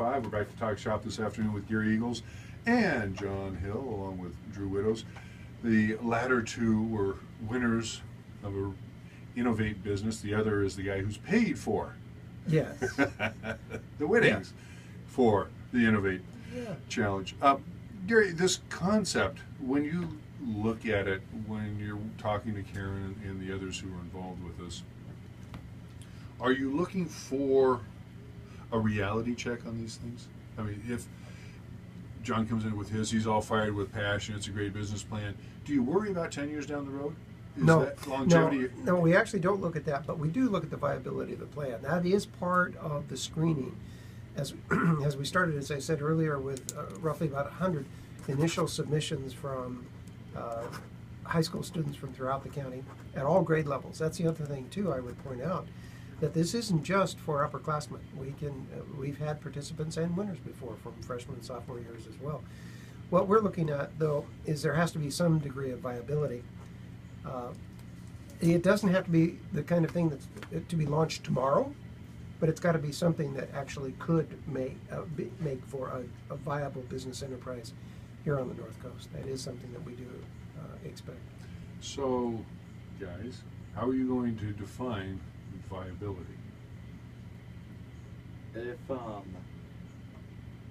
5. We're back to Talk Shop this afternoon with Gary Eagles and John Hill, along with Drew Widows. The latter two were winners of a Innovate business. The other is the guy who's paid for Yes. the winnings for the Innovate Challenge. Gary, this concept, when you look at it, when you're talking to Karen and the others who are involved with this, are you looking for a reality check on these things? I mean, if John comes in with his, he's all fired with passion, it's a great business plan, do you worry about 10 years down the road? Is that longevity? No, we actually don't look at that, but we do look at the viability of the plan. That is part of the screening. As we started, as I said earlier, with roughly about 100 initial submissions from high school students from throughout the county at all grade levels. That's the other thing too I would point out, that this isn't just for upperclassmen. We've had participants and winners before from freshman and sophomore years as well. What we're looking at though is there has to be some degree of viability. It doesn't have to be the kind of thing that's to be launched tomorrow, but it's got to be something that actually could make for a viable business enterprise here on the North Coast. That is something that we do expect. So, guys, how are you going to define viability?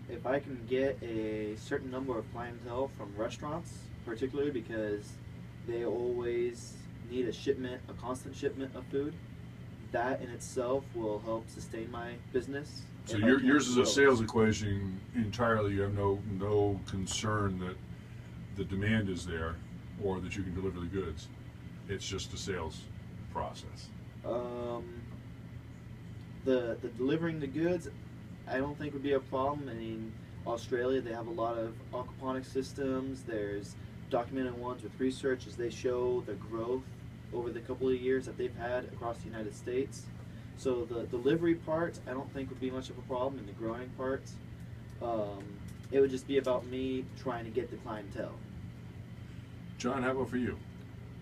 If I can get a certain number of clientele from restaurants, particularly because they always need a constant shipment of food, that in itself will help sustain my business. So yours is a sales equation entirely. You have no concern that the demand is there or that you can deliver the goods. It's just a sales process. The delivering the goods, I don't think would be a problem. I mean, Australia, they have a lot of aquaponics systems. There's documented ones with research as they show the growth over the couple of years that they've had across the United States. So the delivery part, I don't think would be much of a problem. And the growing part, it would just be about me trying to get the clientele. John, how about for you?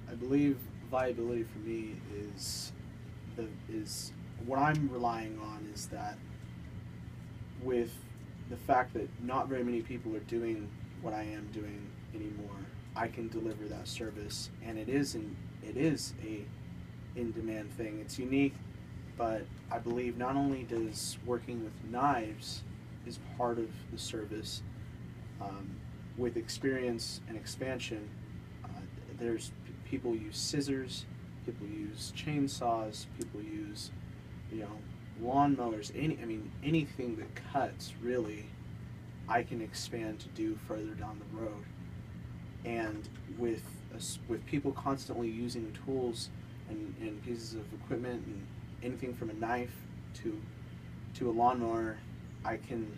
I believe viability for me is what I'm relying on is that with the fact that not very many people are doing what I am doing anymore, I can deliver that service, and it is a in-demand thing. It's unique, but I believe not only does working with knives is part of the service, with experience and expansion, there's people use scissors, people use chainsaws, people use, lawnmowers, anything that cuts, really, I can expand to do further down the road. And with people constantly using tools and pieces of equipment and anything from a knife to a lawnmower, I can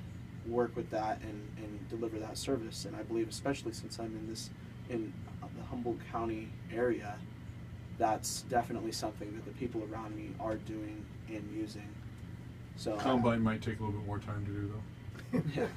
work with that and deliver that service. And I believe, especially since I'm in the Humboldt County area, that's definitely something that the people around me are doing and using. So Combine might take a little bit more time to do, though. Yeah.